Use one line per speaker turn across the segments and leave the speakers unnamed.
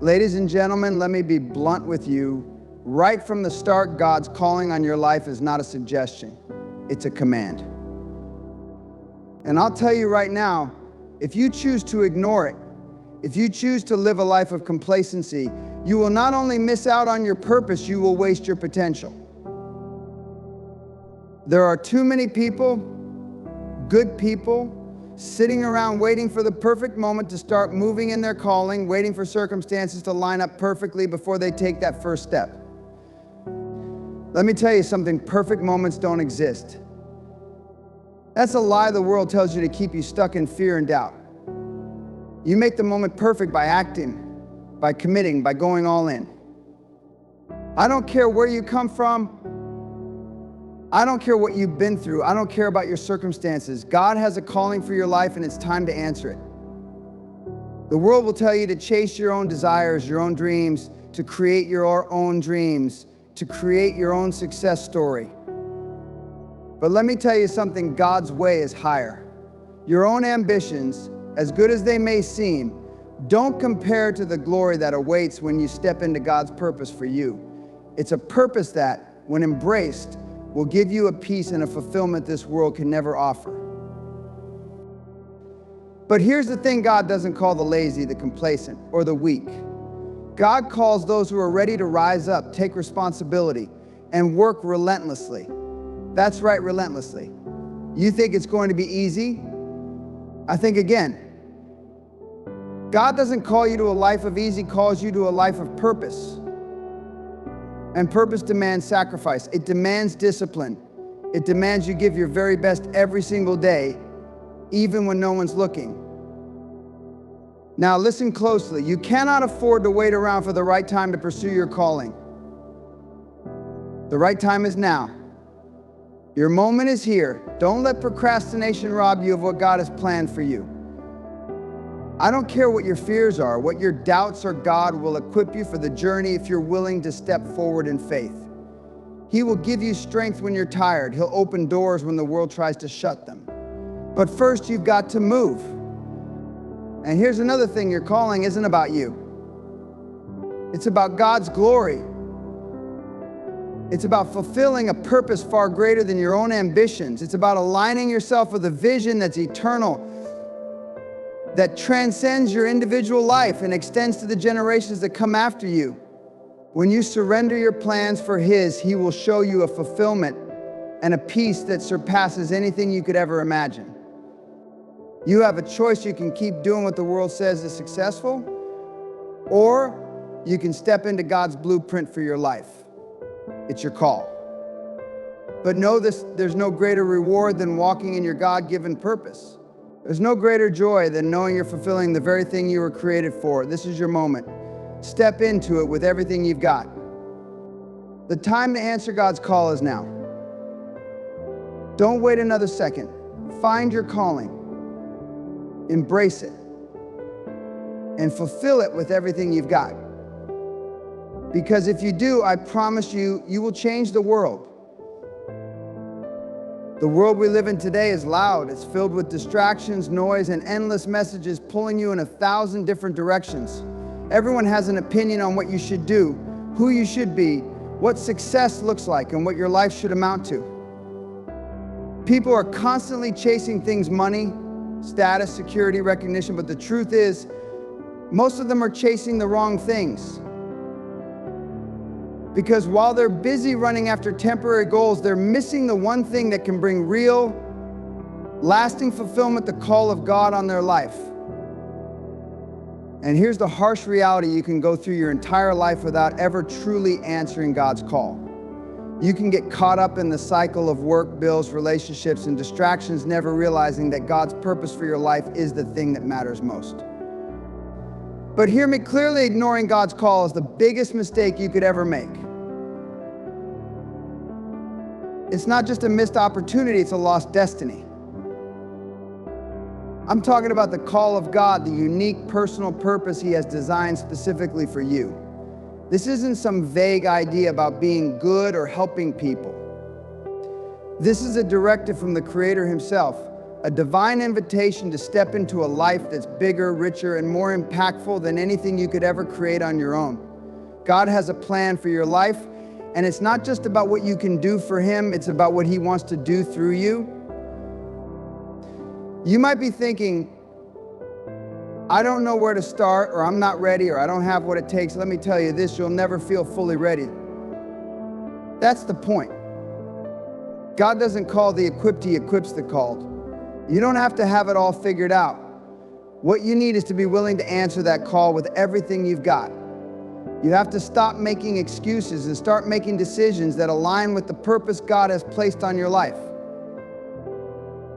Ladies and gentlemen, let me be blunt with you. Right from the start, God's calling on your life is not a suggestion, it's a command. And I'll tell you right now, if you choose to ignore it, if you choose to live a life of complacency, you will not only miss out on your purpose, you will waste your potential. There are too many people, good people, sitting around waiting for the perfect moment to start moving in their calling, waiting for circumstances to line up perfectly before they take that first step. Let me tell you something, perfect moments don't exist. That's a lie the world tells you to keep you stuck in fear and doubt. You make the moment perfect by acting, by committing, by going all in. I don't care where you come from. I don't care what you've been through. I don't care about your circumstances. God has a calling for your life, and it's time to answer it. The world will tell you to chase your own desires, your own dreams, to create your own dreams, to create your own success story. But let me tell you something, God's way is higher. Your own ambitions, as good as they may seem, don't compare to the glory that awaits when you step into God's purpose for you. It's a purpose that, when embraced, will give you a peace and a fulfillment this world can never offer. But here's the thing, God doesn't call the lazy, the complacent, or the weak. God calls those who are ready to rise up, take responsibility, and work relentlessly. That's right, relentlessly. You think it's going to be easy? I think again. God doesn't call you to a life of ease, He calls you to a life of purpose. And purpose demands sacrifice. It demands discipline. It demands you give your very best every single day, even when no one's looking. Now listen closely. You cannot afford to wait around for the right time to pursue your calling. The right time is now. Your moment is here. Don't let procrastination rob you of what God has planned for you. I don't care what your fears are, what your doubts are, God will equip you for the journey if you're willing to step forward in faith. He will give you strength when you're tired. He'll open doors when the world tries to shut them. But first, you've got to move. And here's another thing, your calling isn't about you. It's about God's glory. It's about fulfilling a purpose far greater than your own ambitions. It's about aligning yourself with a vision that's eternal, that transcends your individual life and extends to the generations that come after you. When you surrender your plans for His, He will show you a fulfillment and a peace that surpasses anything you could ever imagine. You have a choice. You can keep doing what the world says is successful, or you can step into God's blueprint for your life. It's your call. But know this, there's no greater reward than walking in your God-given purpose. There's no greater joy than knowing you're fulfilling the very thing you were created for. This is your moment. Step into it with everything you've got. The time to answer God's call is now. Don't wait another second. Find your calling. Embrace it. And fulfill it with everything you've got. Because if you do, I promise you, you will change the world. The world we live in today is loud. It's filled with distractions, noise, and endless messages pulling you in 1,000 different directions. Everyone has an opinion on what you should do, who you should be, what success looks like, and what your life should amount to. People are constantly chasing things, money, status, security, recognition, but the truth is, most of them are chasing the wrong things. Because while they're busy running after temporary goals, they're missing the one thing that can bring real, lasting fulfillment, the call of God on their life. And here's the harsh reality: you can go through your entire life without ever truly answering God's call. You can get caught up in the cycle of work, bills, relationships, and distractions, never realizing that God's purpose for your life is the thing that matters most. But hear me clearly, ignoring God's call is the biggest mistake you could ever make. It's not just a missed opportunity, it's a lost destiny. I'm talking about the call of God, the unique personal purpose He has designed specifically for you. This isn't some vague idea about being good or helping people. This is a directive from the Creator Himself, a divine invitation to step into a life that's bigger, richer, and more impactful than anything you could ever create on your own. God has a plan for your life, and it's not just about what you can do for Him, it's about what He wants to do through you. You might be thinking, I don't know where to start, or I'm not ready, or I don't have what it takes. Let me tell you this, you'll never feel fully ready. That's the point. God doesn't call the equipped, He equips the called. You don't have to have it all figured out. What you need is to be willing to answer that call with everything you've got. You have to stop making excuses and start making decisions that align with the purpose God has placed on your life.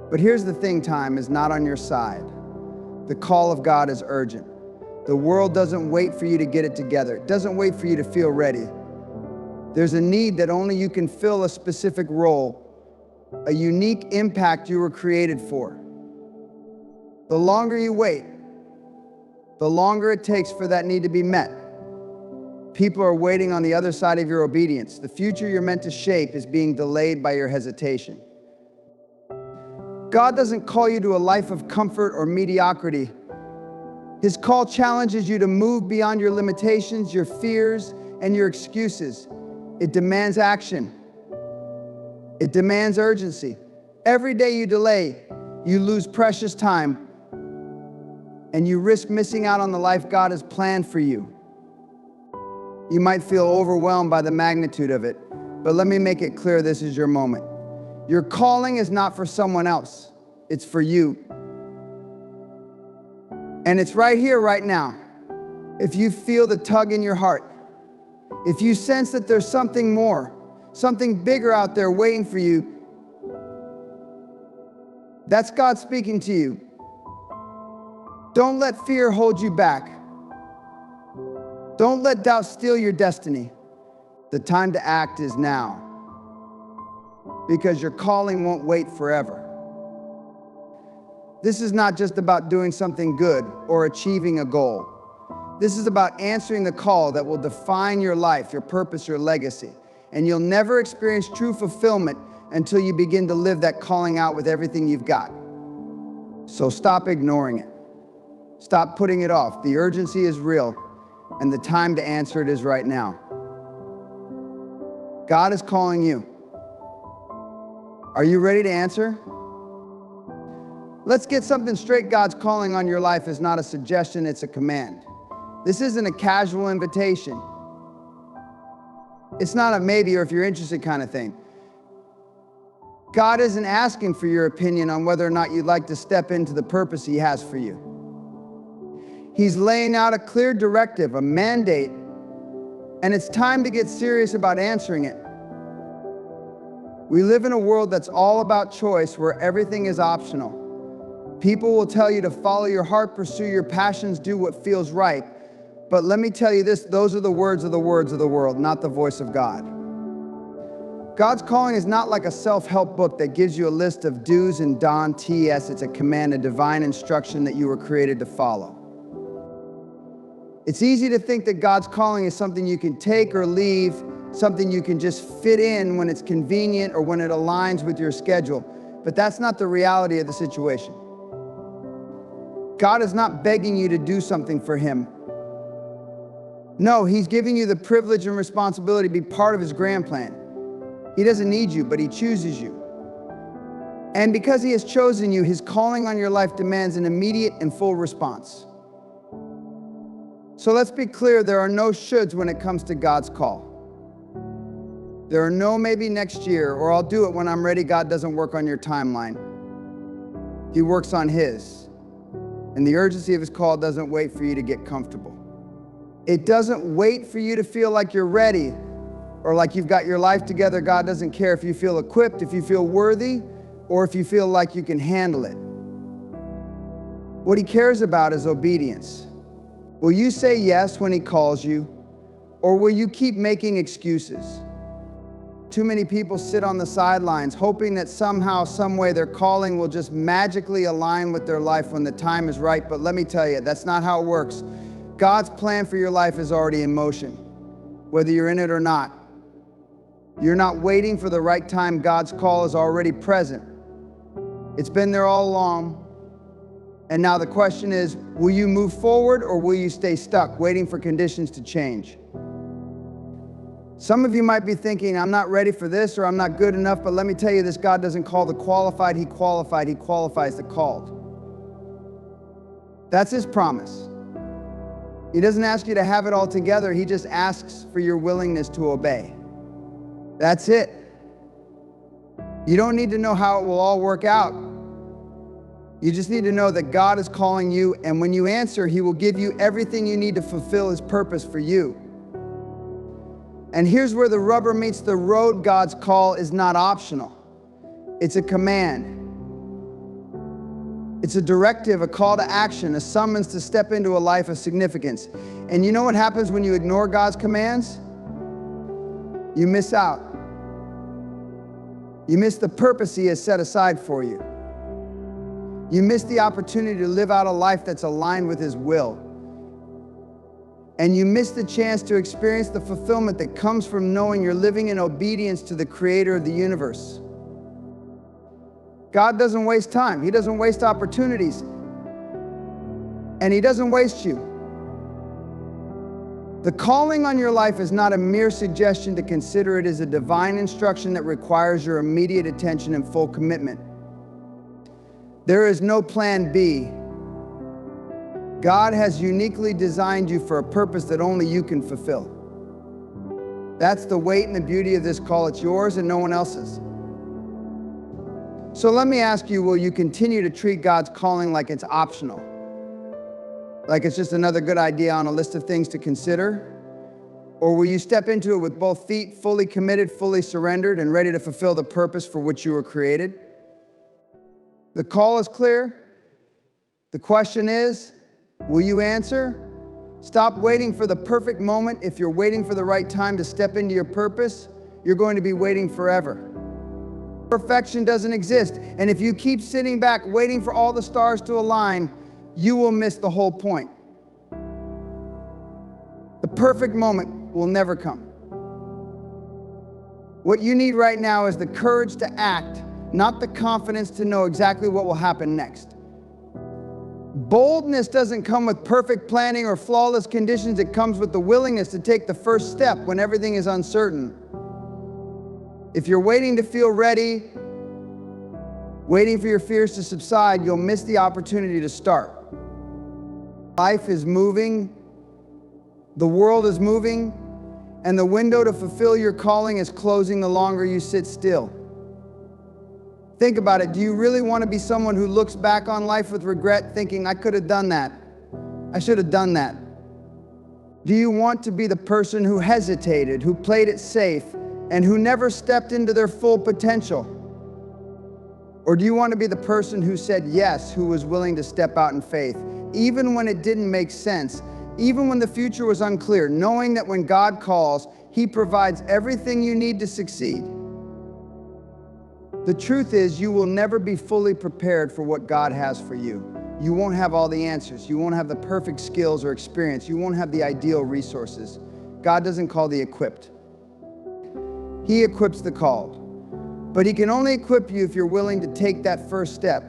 But here's the thing, time is not on your side. The call of God is urgent. The world doesn't wait for you to get it together. It doesn't wait for you to feel ready. There's a need that only you can fill a specific role, a unique impact you were created for. The longer you wait, the longer it takes for that need to be met. People are waiting on the other side of your obedience. The future you're meant to shape is being delayed by your hesitation. God doesn't call you to a life of comfort or mediocrity. His call challenges you to move beyond your limitations, your fears, and your excuses. It demands action. It demands urgency. Every day you delay, you lose precious time, and you risk missing out on the life God has planned for you. You might feel overwhelmed by the magnitude of it, but let me make it clear this is your moment. Your calling is not for someone else, it's for you. And it's right here, right now. If you feel the tug in your heart, if you sense that there's something more, something bigger out there waiting for you, that's God speaking to you. Don't let fear hold you back. Don't let doubt steal your destiny. The time to act is now, because your calling won't wait forever. This is not just about doing something good or achieving a goal. This is about answering the call that will define your life, your purpose, your legacy. And you'll never experience true fulfillment until you begin to live that calling out with everything you've got. So stop ignoring it. Stop putting it off. The urgency is real, and the time to answer it is right now. God is calling you. Are you ready to answer? Let's get something straight. God's calling on your life is not a suggestion, it's a command. This isn't a casual invitation. It's not a maybe or if you're interested kind of thing. God isn't asking for your opinion on whether or not you'd like to step into the purpose He has for you. He's laying out a clear directive, a mandate, and it's time to get serious about answering it. We live in a world that's all about choice, where everything is optional. People will tell you to follow your heart, pursue your passions, do what feels right. But let me tell you this, those are the words of the world, not the voice of God. God's calling is not like a self-help book that gives you a list of do's and don'ts. It's a command, a divine instruction that you were created to follow. It's easy to think that God's calling is something you can take or leave, something you can just fit in when it's convenient or when it aligns with your schedule. But that's not the reality of the situation. God is not begging you to do something for Him. No, He's giving you the privilege and responsibility to be part of His grand plan. He doesn't need you, but He chooses you. And because He has chosen you, His calling on your life demands an immediate and full response. So let's be clear, there are no shoulds when it comes to God's call. There are no maybe next year, or I'll do it when I'm ready. God doesn't work on your timeline. He works on His. And the urgency of His call doesn't wait for you to get comfortable. It doesn't wait for you to feel like you're ready or like you've got your life together. God doesn't care if you feel equipped, if you feel worthy, or if you feel like you can handle it. What He cares about is obedience. Will you say yes when He calls you, or will you keep making excuses? Too many people sit on the sidelines hoping that somehow, some way their calling will just magically align with their life when the time is right. But let me tell you, that's not how it works. God's plan for your life is already in motion, whether you're in it or not. You're not waiting for the right time. God's call is already present. It's been there all along. And now the question is, will you move forward or will you stay stuck, waiting for conditions to change? Some of you might be thinking, I'm not ready for this or I'm not good enough, but let me tell you this, God doesn't call the qualified, He qualifies the called. That's His promise. He doesn't ask you to have it all together, He just asks for your willingness to obey. That's it. You don't need to know how it will all work out. You just need to know that God is calling you, and when you answer, He will give you everything you need to fulfill His purpose for you. And here's where the rubber meets the road. God's call is not optional. It's a command. It's a directive, a call to action, a summons to step into a life of significance. And you know what happens when you ignore God's commands? You miss out. You miss the purpose He has set aside for you. You miss the opportunity to live out a life that's aligned with His will. And you miss the chance to experience the fulfillment that comes from knowing you're living in obedience to the Creator of the universe. God doesn't waste time. He doesn't waste opportunities. And He doesn't waste you. The calling on your life is not a mere suggestion to consider. It is a divine instruction that requires your immediate attention and full commitment. There is no plan B. God has uniquely designed you for a purpose that only you can fulfill. That's the weight and the beauty of this call. It's yours and no one else's. So let me ask you, will you continue to treat God's calling like it's optional? Like it's just another good idea on a list of things to consider? Or will you step into it with both feet fully committed, fully surrendered, and ready to fulfill the purpose for which you were created? The call is clear. The question is, will you answer? Stop waiting for the perfect moment. If you're waiting for the right time to step into your purpose, you're going to be waiting forever. Perfection doesn't exist. And if you keep sitting back waiting for all the stars to align, you will miss the whole point. The perfect moment will never come. What you need right now is the courage to act, not the confidence to know exactly what will happen next. Boldness doesn't come with perfect planning or flawless conditions. It comes with the willingness to take the first step when everything is uncertain. If you're waiting to feel ready, waiting for your fears to subside, you'll miss the opportunity to start. Life is moving, the world is moving, and the window to fulfill your calling is closing the longer you sit still. Think about it. Do you really want to be someone who looks back on life with regret, thinking, I could have done that. I should have done that? Do you want to be the person who hesitated, who played it safe, and who never stepped into their full potential? Or do you want to be the person who said yes, who was willing to step out in faith, even when it didn't make sense, even when the future was unclear, knowing that when God calls, He provides everything you need to succeed? The truth is, you will never be fully prepared for what God has for you. You won't have all the answers. You won't have the perfect skills or experience. You won't have the ideal resources. God doesn't call the equipped. He equips the called. But He can only equip you if you're willing to take that first step.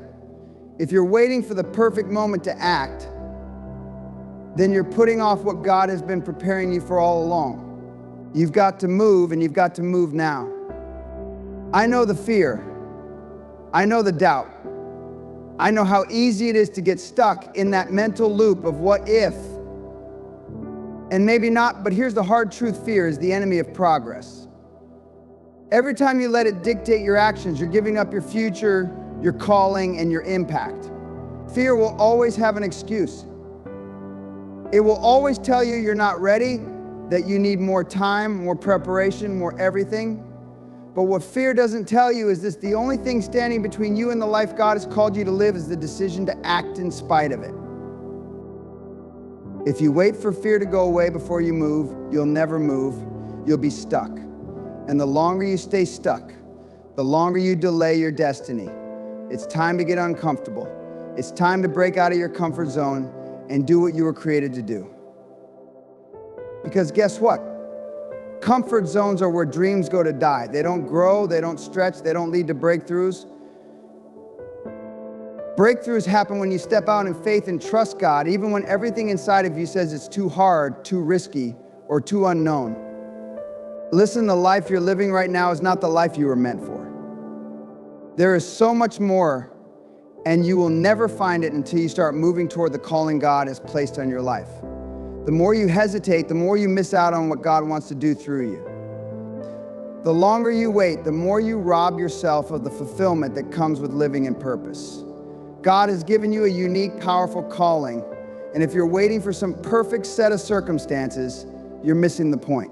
If you're waiting for the perfect moment to act, then you're putting off what God has been preparing you for all along. You've got to move, and you've got to move now. I know the fear. I know the doubt. I know how easy it is to get stuck in that mental loop of what if. And maybe not, but here's the hard truth. Fear is the enemy of progress. Every time you let it dictate your actions, you're giving up your future, your calling, and your impact. Fear will always have an excuse. It will always tell you you're not ready, that you need more time, more preparation, more everything. But what fear doesn't tell you is this: the only thing standing between you and the life God has called you to live is the decision to act in spite of it. If you wait for fear to go away before you move, you'll never move. You'll be stuck. And the longer you stay stuck, the longer you delay your destiny. It's time to get uncomfortable. It's time to break out of your comfort zone and do what you were created to do. Because guess what? Comfort zones are where dreams go to die. They don't grow, they don't stretch, they don't lead to breakthroughs. Breakthroughs happen when you step out in faith and trust God, even when everything inside of you says it's too hard, too risky, or too unknown. Listen, the life you're living right now is not the life you were meant for. There is so much more, and you will never find it until you start moving toward the calling God has placed on your life. The more you hesitate, the more you miss out on what God wants to do through you. The longer you wait, the more you rob yourself of the fulfillment that comes with living in purpose. God has given you a unique, powerful calling, and if you're waiting for some perfect set of circumstances, you're missing the point.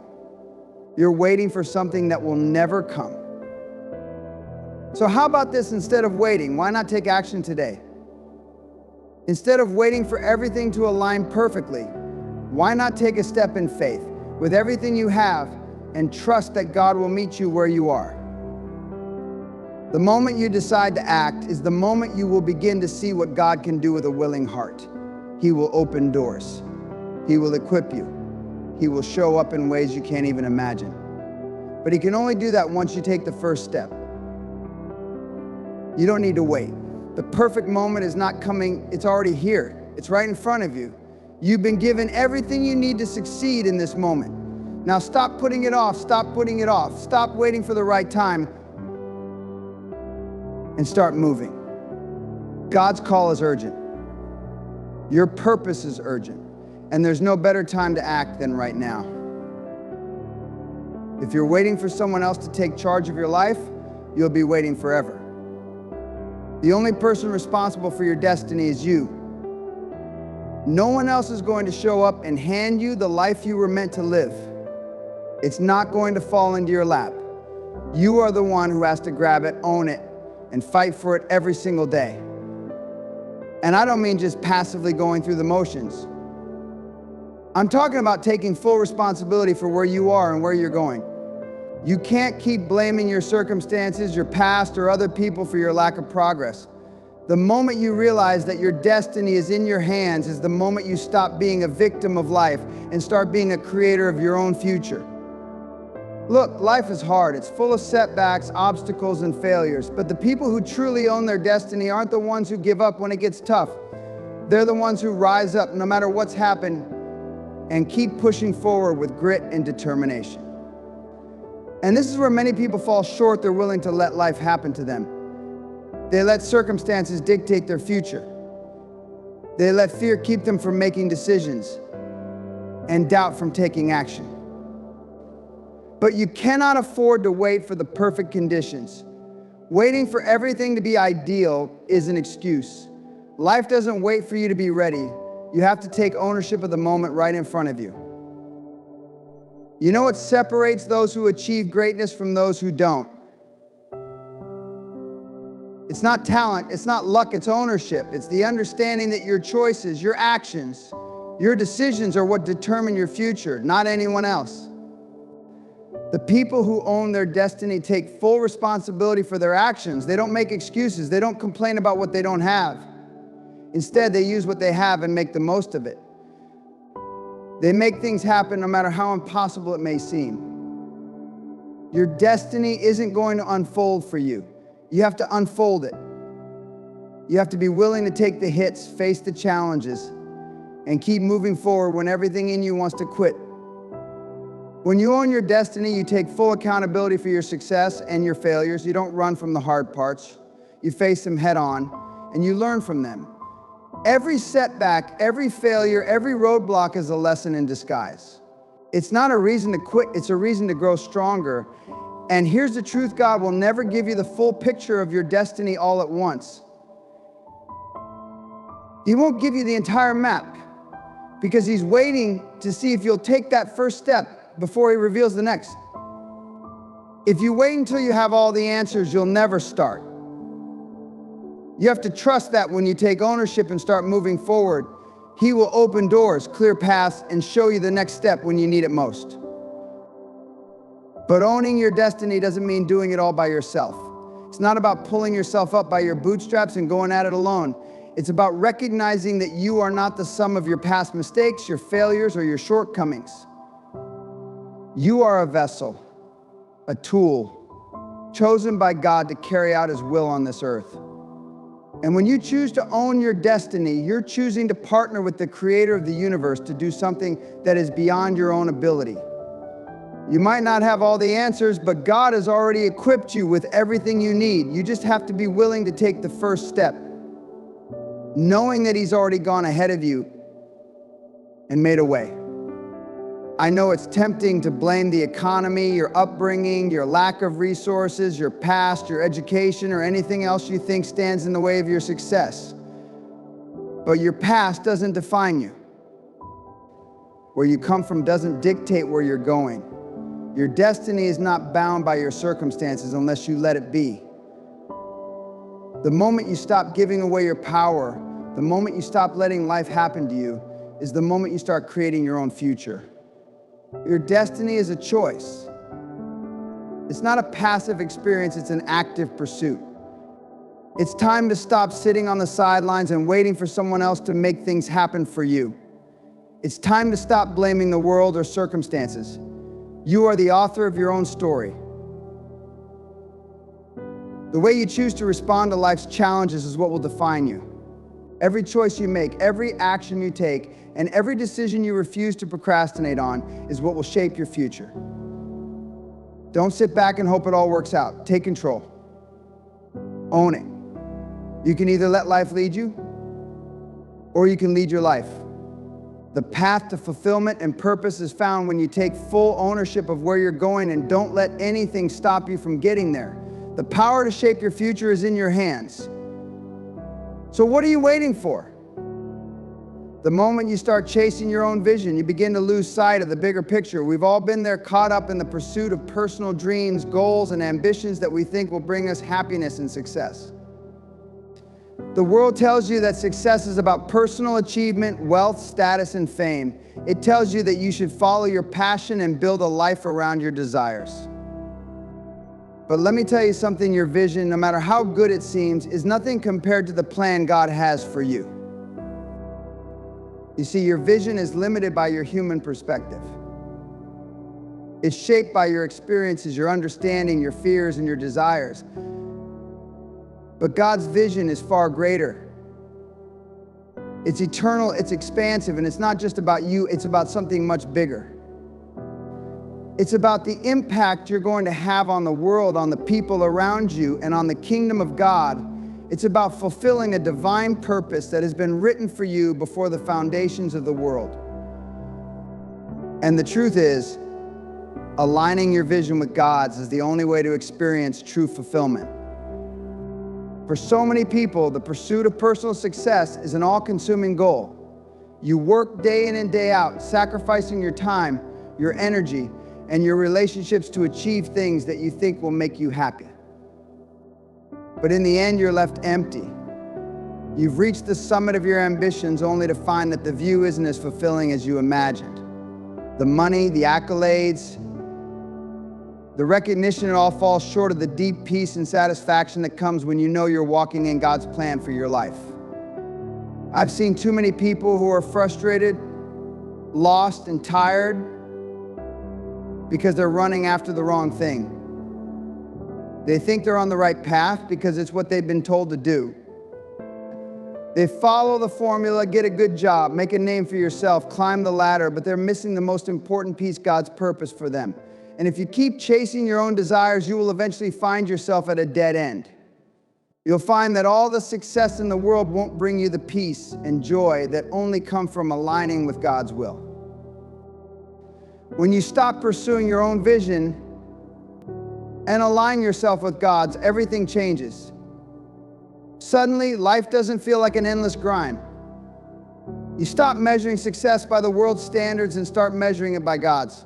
You're waiting for something that will never come. So how about this? Instead of waiting, why not take action today? Instead of waiting for everything to align perfectly, why not take a step in faith with everything you have and trust that God will meet you where you are? The moment you decide to act is the moment you will begin to see what God can do with a willing heart. He will open doors. He will equip you. He will show up in ways you can't even imagine. But He can only do that once you take the first step. You don't need to wait. The perfect moment is not coming, it's already here. It's right in front of you. You've been given everything you need to succeed in this moment. Now stop putting it off, stop putting it off. Stop waiting for the right time and start moving. God's call is urgent. Your purpose is urgent. And there's no better time to act than right now. If you're waiting for someone else to take charge of your life, you'll be waiting forever. The only person responsible for your destiny is you. No one else is going to show up and hand you the life you were meant to live. It's not going to fall into your lap. You are the one who has to grab it, own it, and fight for it every single day. And I don't mean just passively going through the motions. I'm talking about taking full responsibility for where you are and where you're going. You can't keep blaming your circumstances, your past, or other people for your lack of progress. The moment you realize that your destiny is in your hands is the moment you stop being a victim of life and start being a creator of your own future. Look, life is hard. It's full of setbacks, obstacles, and failures. But the people who truly own their destiny aren't the ones who give up when it gets tough. They're the ones who rise up no matter what's happened and keep pushing forward with grit and determination. And this is where many people fall short. They're willing to let life happen to them. They let circumstances dictate their future. They let fear keep them from making decisions and doubt from taking action. But you cannot afford to wait for the perfect conditions. Waiting for everything to be ideal is an excuse. Life doesn't wait for you to be ready. You have to take ownership of the moment right in front of you. You know what separates those who achieve greatness from those who don't? It's not talent, it's not luck, it's ownership. It's the understanding that your choices, your actions, your decisions are what determine your future, not anyone else. The people who own their destiny take full responsibility for their actions. They don't make excuses. They don't complain about what they don't have. Instead, they use what they have and make the most of it. They make things happen no matter how impossible it may seem. Your destiny isn't going to unfold for you. You have to unfold it. You have to be willing to take the hits, face the challenges, and keep moving forward when everything in you wants to quit. When you own your destiny, you take full accountability for your success and your failures. You don't run from the hard parts. You face them head on, and you learn from them. Every setback, every failure, every roadblock is a lesson in disguise. It's not a reason to quit, it's a reason to grow stronger. And here's the truth: God will never give you the full picture of your destiny all at once. He won't give you the entire map because He's waiting to see if you'll take that first step before He reveals the next. If you wait until you have all the answers, you'll never start. You have to trust that when you take ownership and start moving forward, He will open doors, clear paths, and show you the next step when you need it most. But owning your destiny doesn't mean doing it all by yourself. It's not about pulling yourself up by your bootstraps and going at it alone. It's about recognizing that you are not the sum of your past mistakes, your failures, or your shortcomings. You are a vessel, a tool, chosen by God to carry out His will on this earth. And when you choose to own your destiny, you're choosing to partner with the creator of the universe to do something that is beyond your own ability. You might not have all the answers, but God has already equipped you with everything you need. You just have to be willing to take the first step, knowing that He's already gone ahead of you and made a way. I know it's tempting to blame the economy, your upbringing, your lack of resources, your past, your education, or anything else you think stands in the way of your success. But your past doesn't define you. Where you come from doesn't dictate where you're going. Your destiny is not bound by your circumstances unless you let it be. The moment you stop giving away your power, the moment you stop letting life happen to you, is the moment you start creating your own future. Your destiny is a choice. It's not a passive experience, it's an active pursuit. It's time to stop sitting on the sidelines and waiting for someone else to make things happen for you. It's time to stop blaming the world or circumstances. You are the author of your own story. The way you choose to respond to life's challenges is what will define you. Every choice you make, every action you take, and every decision you refuse to procrastinate on is what will shape your future. Don't sit back and hope it all works out. Take control. Own it. You can either let life lead you, or you can lead your life. The path to fulfillment and purpose is found when you take full ownership of where you're going and don't let anything stop you from getting there. The power to shape your future is in your hands. So what are you waiting for? The moment you start chasing your own vision, you begin to lose sight of the bigger picture. We've all been there, caught up in the pursuit of personal dreams, goals, and ambitions that we think will bring us happiness and success. The world tells you that success is about personal achievement, wealth, status, and fame. It tells you that you should follow your passion and build a life around your desires. But let me tell you something, your vision, no matter how good it seems, is nothing compared to the plan God has for you. You see, your vision is limited by your human perspective. It's shaped by your experiences, your understanding, your fears, and your desires. But God's vision is far greater. It's eternal, it's expansive, and it's not just about you, it's about something much bigger. It's about the impact you're going to have on the world, on the people around you, and on the kingdom of God. It's about fulfilling a divine purpose that has been written for you before the foundations of the world. And the truth is, aligning your vision with God's is the only way to experience true fulfillment. For so many people, the pursuit of personal success is an all-consuming goal. You work day in and day out, sacrificing your time, your energy, and your relationships to achieve things that you think will make you happy. But in the end, you're left empty. You've reached the summit of your ambitions only to find that the view isn't as fulfilling as you imagined. The money, the accolades, the recognition, it all falls short of the deep peace and satisfaction that comes when you know you're walking in God's plan for your life. I've seen too many people who are frustrated, lost, and tired because they're running after the wrong thing. They think they're on the right path because it's what they've been told to do. They follow the formula, get a good job, make a name for yourself, climb the ladder, but they're missing the most important piece, God's purpose for them. And if you keep chasing your own desires, you will eventually find yourself at a dead end. You'll find that all the success in the world won't bring you the peace and joy that only come from aligning with God's will. When you stop pursuing your own vision and align yourself with God's, everything changes. Suddenly, life doesn't feel like an endless grind. You stop measuring success by the world's standards and start measuring it by God's.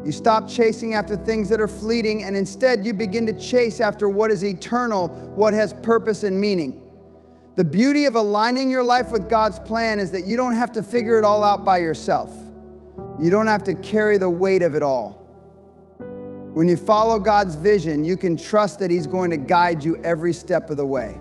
You stop chasing after things that are fleeting, and instead you begin to chase after what is eternal, what has purpose and meaning. The beauty of aligning your life with God's plan is that you don't have to figure it all out by yourself. You don't have to carry the weight of it all. When you follow God's vision, you can trust that He's going to guide you every step of the way.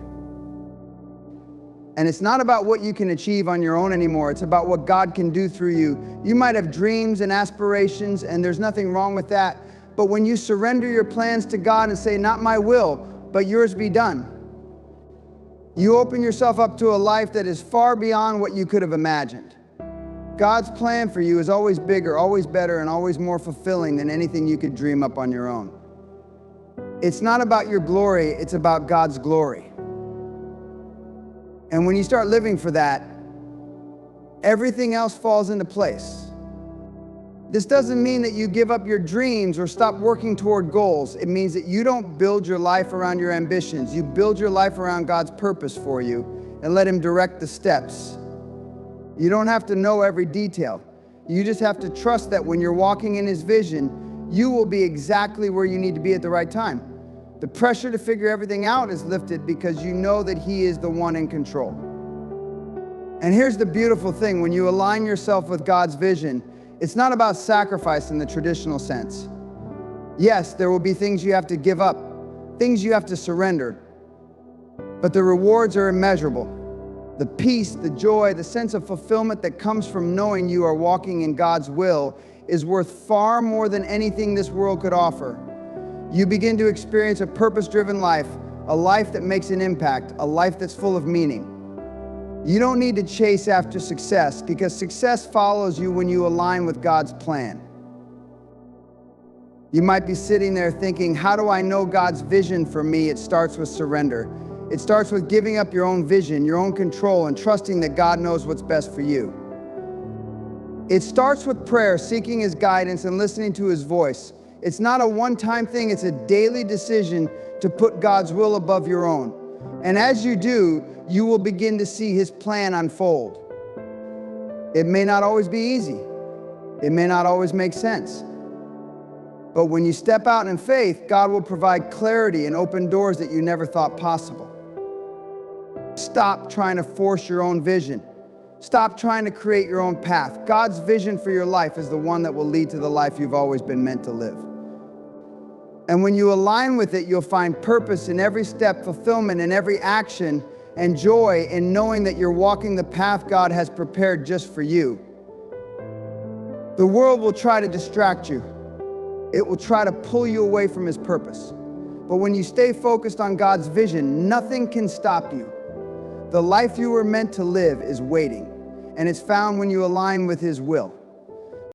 And it's not about what you can achieve on your own anymore. It's about what God can do through you. You might have dreams and aspirations, and there's nothing wrong with that. But when you surrender your plans to God and say, not my will, but yours be done, You open yourself up to a life that is far beyond what you could have imagined. God's plan for you is always bigger, always better, and always more fulfilling than anything you could dream up on your own. It's not about your glory, it's about God's glory. And when you start living for that, everything else falls into place. This doesn't mean that you give up your dreams or stop working toward goals. It means that you don't build your life around your ambitions. You build your life around God's purpose for you and let Him direct the steps. You don't have to know every detail. You just have to trust that when you're walking in His vision, you will be exactly where you need to be at the right time. The pressure to figure everything out is lifted because you know that He is the one in control. And here's the beautiful thing: when you align yourself with God's vision, it's not about sacrifice in the traditional sense. Yes, there will be things you have to give up, things you have to surrender, but the rewards are immeasurable. The peace, the joy, the sense of fulfillment that comes from knowing you are walking in God's will is worth far more than anything this world could offer. You begin to experience a purpose-driven life, a life that makes an impact, a life that's full of meaning. You don't need to chase after success, because success follows you when you align with God's plan. You might be sitting there thinking, how do I know God's vision for me? It starts with surrender. It starts with giving up your own vision, your own control, and trusting that God knows what's best for you. It starts with prayer, seeking His guidance and listening to His voice. It's not a one-time thing, it's a daily decision to put God's will above your own. And as you do, you will begin to see His plan unfold. It may not always be easy. It may not always make sense. But when you step out in faith, God will provide clarity and open doors that you never thought possible. Stop trying to force your own vision. Stop trying to create your own path. God's vision for your life is the one that will lead to the life you've always been meant to live. And when you align with it, you'll find purpose in every step, fulfillment in every action, and joy in knowing that you're walking the path God has prepared just for you. The world will try to distract you. It will try to pull you away from His purpose. But when you stay focused on God's vision, nothing can stop you. The life you were meant to live is waiting, and it's found when you align with His will.